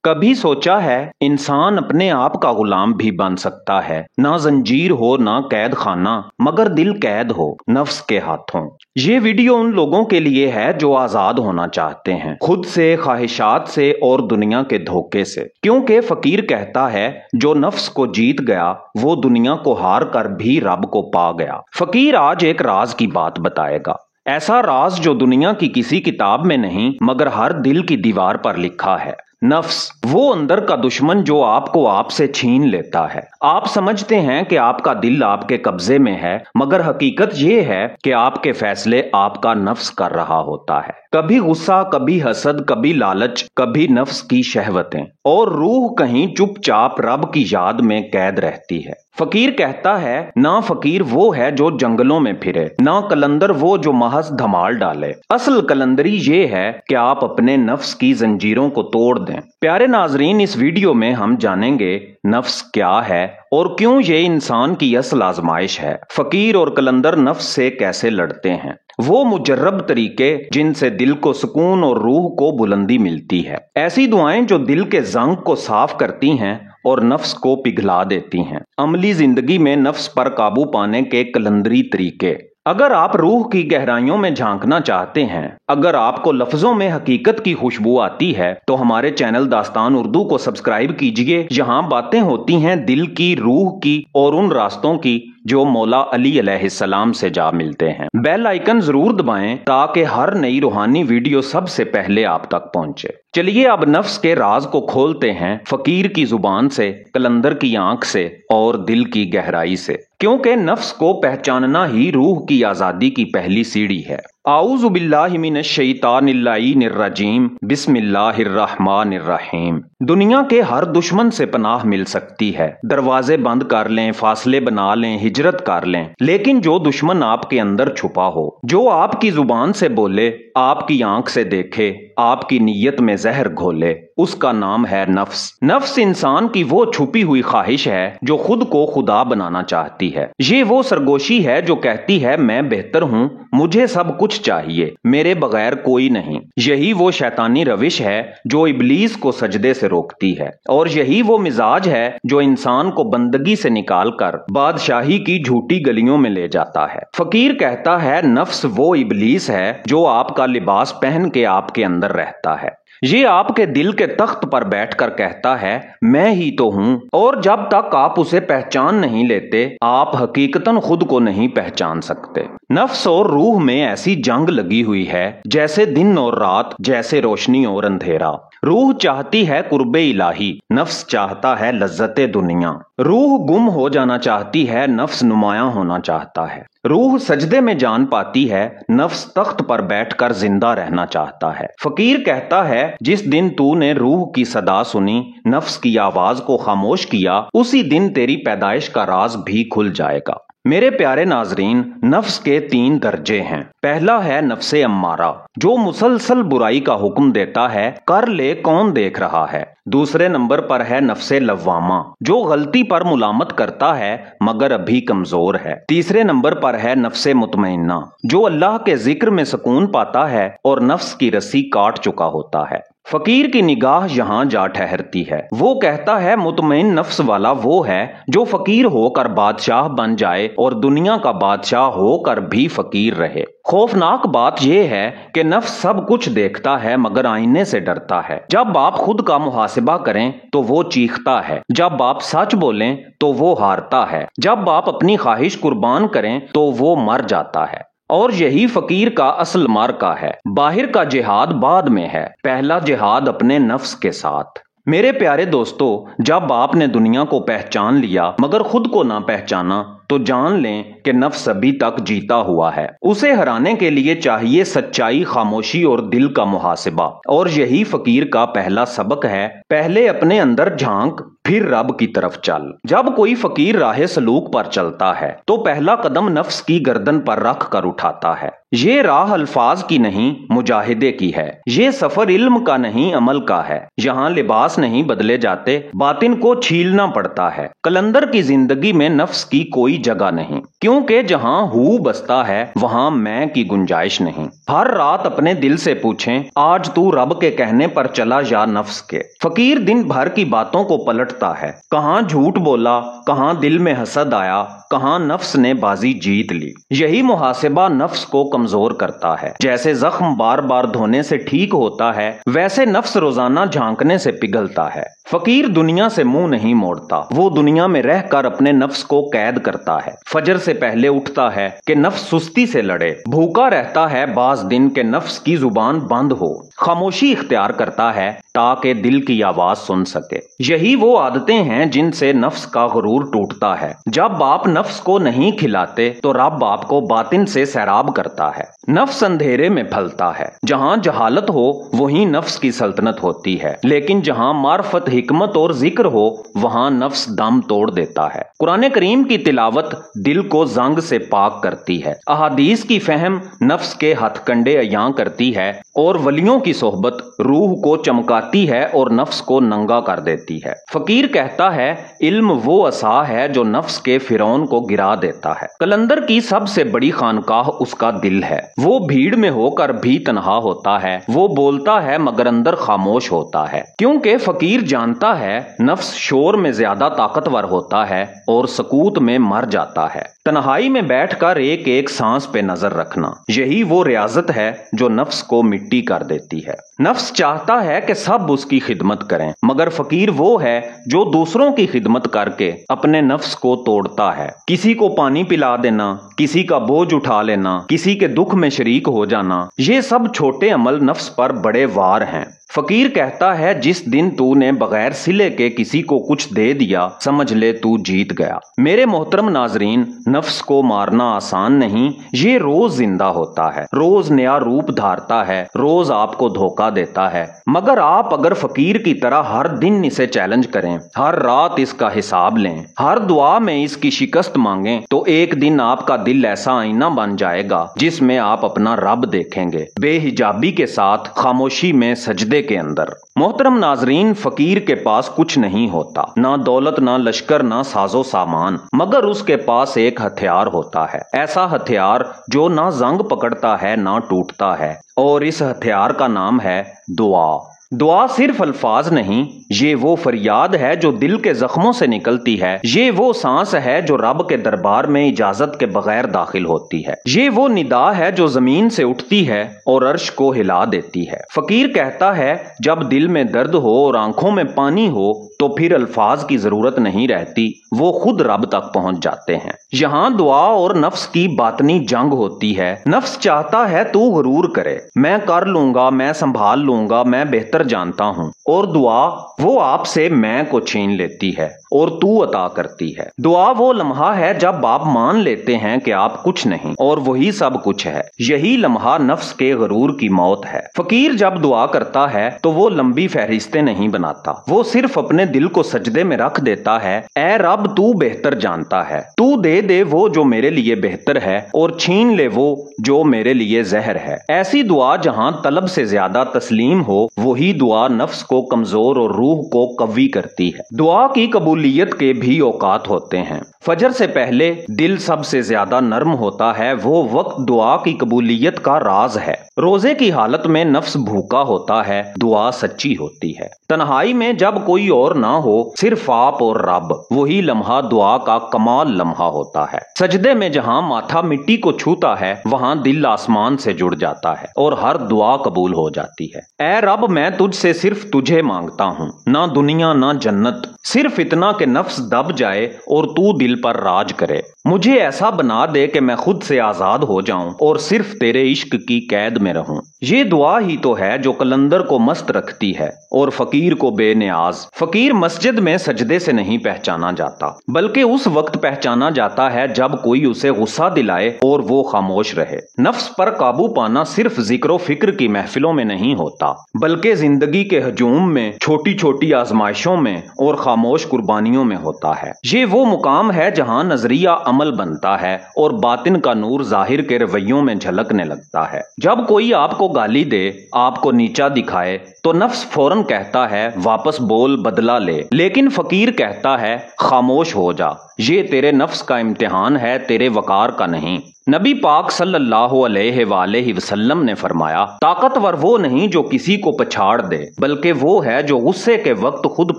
कभी सोचा है इंसान अपने आप का गुलाम भी बन सकता है। ना जंजीर हो ना कैद खाना, मगर दिल कैद हो नफ्स के हाथों। ये वीडियो उन लोगों के लिए है जो आजाद होना चाहते हैं, खुद से, ख्वाहिशात से और दुनिया के धोखे से। क्योंकि फकीर कहता है जो नफ्स को जीत गया वो दुनिया को हार कर भी रब को पा गया। फकीर आज एक राज की बात बताएगा, ऐसा राज जो दुनिया की किसी किताब में नहीं मगर हर दिल की दीवार पर लिखा है। नफ्स, वो अंदर का दुश्मन जो आपको आपसे छीन लेता है। आप समझते हैं कि आपका दिल आपके कब्जे में है, मगर हकीकत ये है कि आपके फैसले आपका नफ्स कर रहा होता है। कभी गुस्सा, कभी हसद, कभी लालच, कभी नफ्स की शहवतें, और रूह कहीं चुपचाप रब की याद में कैद रहती है। फकीर कहता है ना फकीर वो है जो जंगलों में फिरे, ना कलंदर वो जो महज धमाल डाले। असल कलंदरी ये है कि आप अपने नफ्स की जंजीरों को तोड़ दें। प्यारे नाजरीन, इस वीडियो में हम जानेंगे नफ्स क्या है और क्यों ये इंसान की असल आजमाइश है। फकीर और कलंदर नफ्स से कैसे लड़ते हैं, वो मुजर्रब तरीके जिनसे दिल को सुकून और रूह को बुलंदी मिलती है। ऐसी दुआएं जो दिल के जंग को साफ करती हैं और नफ्स को पिघला देती हैं। अमली जिंदगी में नफ्स पर काबू पाने के कलंदरी तरीके। अगर आप रूह की गहराइयों में झांकना चाहते हैं, अगर आपको लफ्जों में हकीकत की खुशबू आती है, तो हमारे चैनल दास्तान उर्दू को सब्सक्राइब कीजिए। यहाँ बातें होती हैं दिल की, रूह की और उन रास्तों की जो मौला अली अलैहिस्सलाम से जा मिलते हैं। बेल आइकन जरूर दबाएं ताकि हर नई रूहानी वीडियो सबसे पहले आप तक पहुंचे। चलिए अब नफ्स के राज को खोलते हैं, फकीर की जुबान से, कलंदर की आंख से और दिल की गहराई से। क्योंकि नफ्स को पहचानना ही रूह की आजादी की पहली सीढ़ी है। आऊज़ु बिल्लाहि मिनश शैतानिर रजीम, बिस्मिल्लाहिर्रहमानिर्रहीम। दुनिया के हर दुश्मन से पनाह मिल सकती है। दरवाजे बंद कर लें, फासले बना लें, हिजरत कर लें, लेकिन जो दुश्मन आपके अंदर छुपा हो, जो आपकी जुबान से बोले, आपकी आंख से देखे, आपकी नीयत में जहर घोले, उसका नाम है नफ्स। नफ्स इंसान की वो छुपी हुई ख्वाहिश है जो खुद को खुदा बनाना चाहती है। ये वो सरगोशी है जो कहती है मैं बेहतर हूँ, मुझे सब कुछ चाहिए, मेरे बगैर कोई नहीं। यही वो शैतानी रविश है जो इब्लीस को सजदे से रोकती है, और यही वो मिजाज है जो इंसान को बंदगी से निकालकर बादशाही की झूठी गलियों में ले जाता है। फकीर कहता है नफ्स वो इब्लीस है जो आपका लिबास पहन के आपके अंदर रहता है। ये आपके दिल के तख्त पर बैठकर कहता है मैं ही तो हूं, और जब तक आप उसे पहचान नहीं लेते आप हकीकतन खुद को नहीं पहचान सकते। नफ्स और रूह में ऐसी जंग लगी हुई है जैसे दिन और रात, जैसे रोशनी और अंधेरा। रूह चाहती है कुर्बे इलाही, नफ्स चाहता है लज्जते दुनिया। रूह गुम हो जाना चाहती है, नफ्स नुमायां होना चाहता है। रूह सजदे में जान पाती है, नफ्स तख्त पर बैठकर जिंदा रहना चाहता है। फकीर कहता है जिस दिन तूने रूह की सदा सुनी, नफ्स की आवाज को खामोश किया, उसी दिन तेरी पैदाइश का राज भी खुल जाएगा। मेरे प्यारे नाजरीन, नफ्स के 3 दर्जे हैं। पहला है नफ्से अम्मारा, जो मुसलसल बुराई का हुक्म देता है, कर ले कौन देख रहा है। दूसरे नंबर पर है नफ्से लव्वामा, जो गलती पर मुलामत करता है मगर अभी कमजोर है। तीसरे नंबर पर है नफ्से मुतमइन्ना, जो अल्लाह के जिक्र में सुकून पाता है और नफ्स की रस्सी काट चुका होता है। फकीर की निगाह यहाँ जा ठहरती है। वो कहता है मुतमईन नफ्स वाला वो है जो फकीर होकर बादशाह बन जाए और दुनिया का बादशाह होकर भी फकीर रहे। खौफनाक बात यह है कि नफ्स सब कुछ देखता है मगर आईने से डरता है। जब आप खुद का मुहासिबा करें तो वो चीखता है, जब आप सच बोलें तो वो हारता है, जब आप अपनी ख्वाहिश कुर्बान करें तो वो मर जाता है। और यही फकीर का असल मार्का है। बाहर का जिहाद बाद में है, पहला जिहाद अपने नफ्स के साथ। मेरे प्यारे दोस्तों, जब आपने दुनिया को पहचान लिया मगर खुद को ना पहचाना तो जान लें कि नफ्स अभी तक जीता हुआ है। उसे हराने के लिए चाहिए सच्चाई, खामोशी और दिल का मुहासिबा। और यही फकीर का पहला सबक है, पहले अपने अंदर झांक फिर रब की तरफ चल। जब कोई फकीर राह सलूक पर चलता है तो पहला कदम नफ्स की गर्दन पर रख कर उठाता है। ये राह अल्फाज की नहीं मुजाहिदे की है। ये सफर इल्म का नहीं अमल का है। यहाँ लिबास नहीं बदले जाते, बातिन को छीलना पड़ता है। कलंदर की जिंदगी में नफ्स की कोई जगह नहीं। क्योंकि जहां हु बसता है वहां मैं की गुंजाइश नहीं। हर रात अपने दिल से पूछें, आज तू रब के कहने पर चला या नफ्स के। फकीर दिन भर की बातों को पलटता है, कहां झूठ बोला, कहां दिल में हसद आया, कहां नफ्स ने बाजी जीत ली। यही मुहासिबा नफ्स को कमजोर करता है। जैसे जख्म बार बार धोने से ठीक होता है, वैसे नफ्स रोजाना झांकने से पिघलता है। फकीर दुनिया से मुंह नहीं मोड़ता, वो दुनिया में रहकर अपने नफ्स को कैद करता है। फजर से पहले उठता है कि नफ्स सुस्ती से लड़े, भूखा रहता है बाज दिन के नफ्स की जुबान बंद हो, खामोशी इख्तियार करता है ताकि दिल की आवाज सुन सके। यही वो आदतें हैं जिनसे नफ्स का गुरूर टूटता है। जब आप नफ्स को नहीं खिलाते तो रब आपको बातिन से सैराब करता है। नफ्स अंधेरे में फलता है, जहां जहालत हो वहीं नफ्स की सल्तनत होती है, लेकिन जहां मार्फत, हिकमत और जिक्र हो वहां नफ्स दम तोड़ देता है। कुरान करीम की तिलावत दिल को जंग से पाक करती है, अहादीस की फहम नफ्स के हथकंडे अयां करती है, और वलियों की सोहबत रूह को चमकाती है और नफ्स को नंगा कर देती है। फकीर कहता है, इल्म वो असा है जो नफ्स के फिरौन को गिरा देता है। कलंदर की सबसे बड़ी खानकाह उसका दिल है। वो भीड़ में होकर भी तन्हा होता है, वो बोलता है मगर अंदर खामोश होता है, क्योंकि फकीर जानता है नफ्स शोर में ज्यादा ताकतवर होता है और सकूत में मर जाता है। तन्हाई में बैठकर एक एक सांस पे नजर रखना, यही वो रियाजत है जो नफ्स को मिट्टी कर देती है। नफ्स चाहता है कि सब उसकी खिदमत करें, मगर फकीर वो है जो दूसरों की खिदमत करके अपने नफ्स को तोड़ता है। किसी को पानी पिला देना, किसी का बोझ उठा लेना, किसी के दुख में शरीक हो जाना, ये सब छोटे अमल नफ्स पर बड़े वार हैं। फकीर कहता है, जिस दिन तूने बगैर सिले के किसी को कुछ दे दिया, समझ ले तू जीत गया। मेरे मोहतरम नाजरीन, नफ्स को मारना आसान नहीं, ये रोज जिंदा होता है, रोज नया रूप धारता है, रोज आपको धोखा देता है। मगर आप अगर फकीर की तरह हर दिन इसे चैलेंज करें, हर रात इसका हिसाब लें, हर दुआ में इसकी शिकस्त मांगें, तो एक दिन आपका दिल ऐसा आईना बन जाएगा जिसमें आप अपना रब देखेंगे, बेहिजाबी के साथ, खामोशी में, सजदे के अंदर। मोहतरम नाजरीन, फकीर के पास कुछ नहीं होता, ना दौलत, ना लश्कर, ना साजो सामान, मगर उसके पास एक हथियार होता है, ऐसा हथियार जो ना जंग पकड़ता है ना टूटता है, और इस हथियार का नाम है दुआ। दुआ सिर्फ अल्फाज नहीं, ये वो फरियाद है जो दिल के जख्मों से निकलती है, ये वो सांस है जो रब के दरबार में इजाजत के बगैर दाखिल होती है, ये वो निदा है जो जमीन से उठती है और अर्श को हिला देती है। फकीर कहता है, जब दिल में दर्द हो और आंखों में पानी हो तो फिर अल्फाज की जरूरत नहीं रहती, वो खुद रब तक पहुंच जाते हैं। यहाँ दुआ और नफ्स की बातनी जंग होती है। नफ्स चाहता है तू गुरूर करे, मैं कर लूंगा, मैं संभाल लूंगा, मैं बेहतर जानता हूँ, और दुआ वो आपसे मैं को छीन लेती है और तू अता करती है। दुआ वो लम्हा है जब आप मान लेते हैं कि आप कुछ नहीं और वही सब कुछ है। यही लम्हा नफ्स के गुरूर की मौत है। फकीर जब दुआ करता है तो वो लंबी फहरिस्तें नहीं बनाता, वो सिर्फ अपने दिल को सजदे में रख देता है। ऐ रब, तू बेहतर जानता है, तू दे दे वो जो मेरे लिए बेहतर है और छीन ले वो जो मेरे लिए जहर है। ऐसी दुआ जहां तलब से ज्यादा तस्लीम हो, वही दुआ नफ्स को कमजोर और रूह को कवी करती है। दुआ की कबूलियत के भी औकात होते हैं। फजर से पहले दिल सबसे ज्यादा नर्म होता है, वो वक्त दुआ की कबूलियत का राज है। रोजे की हालत में नफ्स भूखा होता है, दुआ सच्ची होती है। तन्हाई में जब कोई और ना हो, सिर्फ आप और रब, वही लम्हा दुआ का कमाल लम्हा होता है। सजदे में जहां माथा मिट्टी को छूता है, वहां दिल आसमान से जुड़ जाता है और हर दुआ कबूल हो जाती है। ऐ रब, मैं तुझसे सिर्फ तुझे मांगता हूँ, ना दुनिया ना जन्नत, सिर्फ इतना कि नफ्स दब जाए और तू दिल पर राज करे। मुझे ऐसा बना दे कि मैं खुद से आजाद हो जाऊं और सिर्फ तेरे इश्क की कैद में रहूं। ये दुआ ही तो है जो कलंदर को मस्त रखती है और फकीर को बेनियाज। फकीर मस्जिद में सजदे से नहीं पहचाना जाता, बल्कि उस वक्त पहचाना जाता है जब कोई उसे गुस्सा दिलाए और वो खामोश रहे। नफ्स पर काबू पाना सिर्फ जिक्र फिक्र की महफिलों में नहीं होता, बल्कि जिंदगी के हजूम में, छोटी छोटी आजमाइशों में और खामोश कुर्बानियों में होता है। ये वो मुकाम है जहां नजरिया अमल عمل بنتا ہے اور باطن کا نور ظاہر کے رویوں میں جھلکنے لگتا ہے۔ جب کوئی آپ کو گالی دے، آپ کو نیچا دکھائے تو نفس فوراً کہتا ہے واپس بول، بدلہ لے، لیکن فقیر کہتا ہے خاموش ہو جا، یہ تیرے نفس کا امتحان ہے، تیرے وقار کا نہیں۔ نبی پاک صلی اللہ علیہ وآلہ وسلم نے فرمایا، طاقتور وہ نہیں جو کسی کو پچھاڑ دے، بلکہ وہ ہے جو غصے کے وقت خود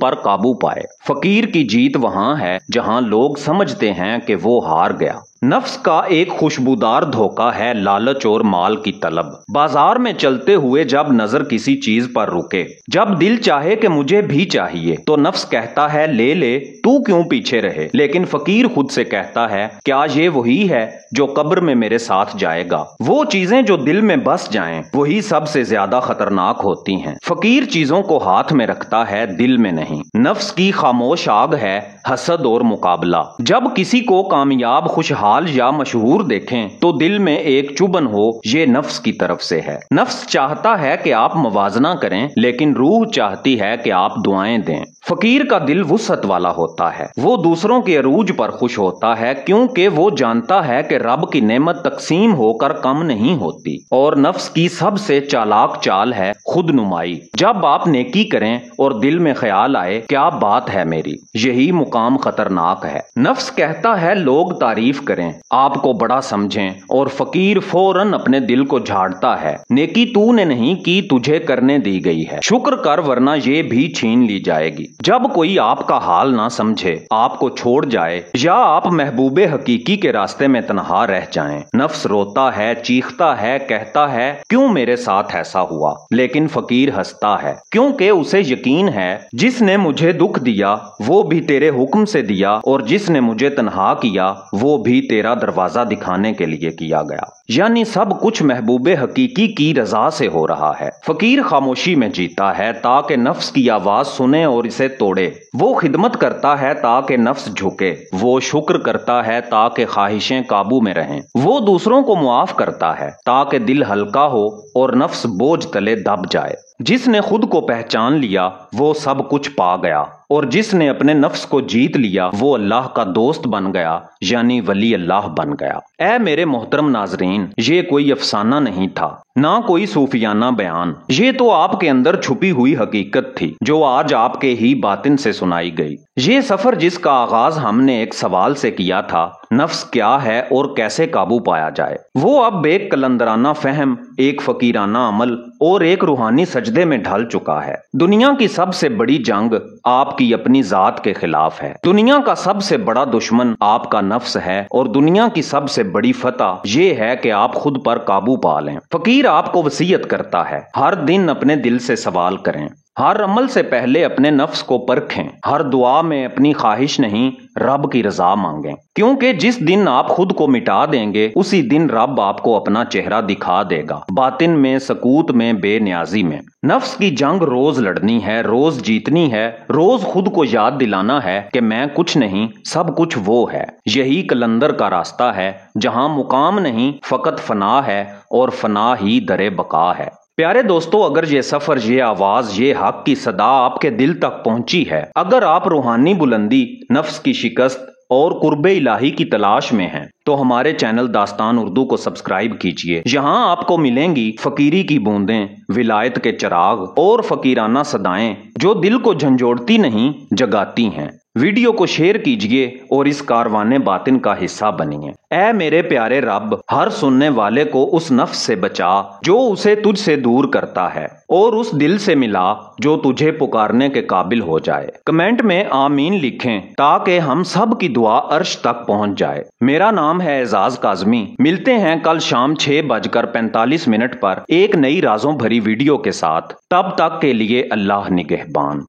پر قابو پائے۔ فقیر کی جیت وہاں ہے جہاں لوگ سمجھتے ہیں کہ وہ ہار گیا۔ نفس کا ایک خوشبودار دھوکہ ہے لالچ اور مال کی طلب۔ بازار میں چلتے ہوئے جب نظر کسی چیز پر رکے، جب دل چاہے کہ مجھے بھی چاہیے، تو نفس کہتا ہے لے لے، تو کیوں پیچھے رہے؟ لیکن فقیر خود سے کہتا ہے کیا یہ وہی ہے جو قبر میں میرے ساتھ جائے گا؟ وہ چیزیں جو دل میں بس جائیں وہی سب سے زیادہ خطرناک ہوتی ہیں۔ فقیر چیزوں کو ہاتھ میں رکھتا ہے، دل میں نہیں۔ نفس کی خاموش آگ ہے حسد اور مقابلہ۔ جب کسی کو کامیاب، خوشحال یا مشہور دیکھیں تو دل میں ایک چبھن ہو، یہ نفس کی طرف سے ہے۔ نفس چاہتا ہے کہ آپ موازنہ کریں، لیکن روح چاہتی ہے کہ آپ دعائیں دیں۔ فقیر کا دل وسعت والا ہوتا ہے، وہ دوسروں کے عروج پر خوش ہوتا ہے کیونکہ وہ جانتا ہے کہ رب کی نعمت تقسیم ہو کر کم نہیں ہوتی۔ اور نفس کی سب سے چالاک چال ہے خود نمائی۔ جب آپ نیکی کریں اور دل میں خیال آئے کیا بات ہے میری، یہی مقام خطرناک ہے۔ نفس کہتا ہے لوگ تعریف کریں، آپ کو بڑا سمجھیں، اور فقیر فوراً اپنے دل کو جھاڑتا ہے، نیکی تو نے نہیں کی، تجھے کرنے دی گئی ہے، شکر کر ورنہ یہ بھی چھین لی جائے گی۔ جب کوئی آپ کا حال نہ سمجھے، آپ کو چھوڑ جائے، یا آپ محبوب حقیقی کے راستے میں تنہا رہ جائیں، نفس روتا ہے، چیختا ہے، کہتا ہے کیوں میرے ساتھ ایسا ہوا؟ لیکن فقیر ہنستا ہے کیونکہ اسے یقین ہے جس نے مجھے دکھ دیا وہ بھی تیرے حکم سے دیا، اور جس نے مجھے تنہا کیا وہ بھی تیرا دروازہ دکھانے کے لیے کیا گیا۔ یعنی سب کچھ محبوب حقیقی کی رضا سے ہو رہا ہے۔ فقیر خاموشی میں جیتا ہے تاکہ نفس کی آواز سنے اور اسے توڑے۔ وہ خدمت کرتا ہے تاکہ نفس جھکے، وہ شکر کرتا ہے تاکہ خواہشیں قابو میں رہیں، وہ دوسروں کو معاف کرتا ہے تاکہ دل ہلکا ہو اور نفس بوجھ تلے دب جائے۔ جس نے خود کو پہچان لیا وہ سب کچھ پا گیا، اور جس نے اپنے نفس کو جیت لیا وہ اللہ کا دوست بن گیا، یعنی ولی اللہ بن گیا۔ اے میرے محترم ناظرین، یہ کوئی افسانہ نہیں تھا، نہ کوئی صوفیانہ بیان، یہ تو آپ کے اندر چھپی ہوئی حقیقت تھی جو آج آپ کے ہی باطن سے سنائی گئی۔ یہ سفر جس کا آغاز ہم نے ایک سوال سے کیا تھا، نفس کیا ہے اور کیسے قابو پایا جائے، وہ اب ایک کلندرانہ فہم، ایک فقیرانہ عمل اور ایک روحانی سجدے میں ڈھل چکا ہے۔ دنیا کی سب سے بڑی جنگ آپ کی اپنی ذات کے خلاف ہے، دنیا کا سب سے بڑا دشمن آپ کا نفس ہے، اور دنیا کی سب سے بڑی فتح یہ ہے کہ آپ خود پر قابو پا لیں۔ فقیر آپ کو وصیت کرتا ہے ہر دن اپنے دل سے سوال کریں، ہر عمل سے پہلے اپنے نفس کو پرکھیں، ہر دعا میں اپنی خواہش نہیں رب کی رضا مانگیں، کیونکہ جس دن آپ خود کو مٹا دیں گے اسی دن رب آپ کو اپنا چہرہ دکھا دے گا، باطن میں، سکوت میں، بے نیازی میں۔ نفس کی جنگ روز لڑنی ہے، روز جیتنی ہے، روز خود کو یاد دلانا ہے کہ میں کچھ نہیں، سب کچھ وہ ہے۔ یہی کلندر کا راستہ ہے جہاں مقام نہیں فقط فنا ہے، اور فنا ہی در بقا ہے۔ پیارے دوستو، اگر یہ سفر، یہ آواز، یہ حق کی صدا آپ کے دل تک پہنچی ہے، اگر آپ روحانی بلندی، نفس کی شکست اور قرب الہی کی تلاش میں ہیں، تو ہمارے چینل داستان اردو کو سبسکرائب کیجئے۔ یہاں آپ کو ملیں گی فقیری کی بوندیں، ولایت کے چراغ اور فقیرانہ صدائیں جو دل کو جھنجھوڑتی نہیں، جگاتی ہیں۔ ویڈیو کو شیئر کیجئے اور اس کاروانے باطن کا حصہ بنیے۔ اے میرے پیارے رب، ہر سننے والے کو اس نفس سے بچا جو اسے تجھ سے دور کرتا ہے، اور اس دل سے ملا جو تجھے پکارنے کے قابل ہو جائے۔ کمنٹ میں آمین لکھیں تاکہ ہم سب کی دعا عرش تک پہنچ جائے۔ میرا نام ہے اعزاز کاظمی۔ ملتے ہیں کل شام 6:45 پر ایک نئی رازوں بھری ویڈیو کے ساتھ۔ تب تک کے لیے اللہ نگہبان۔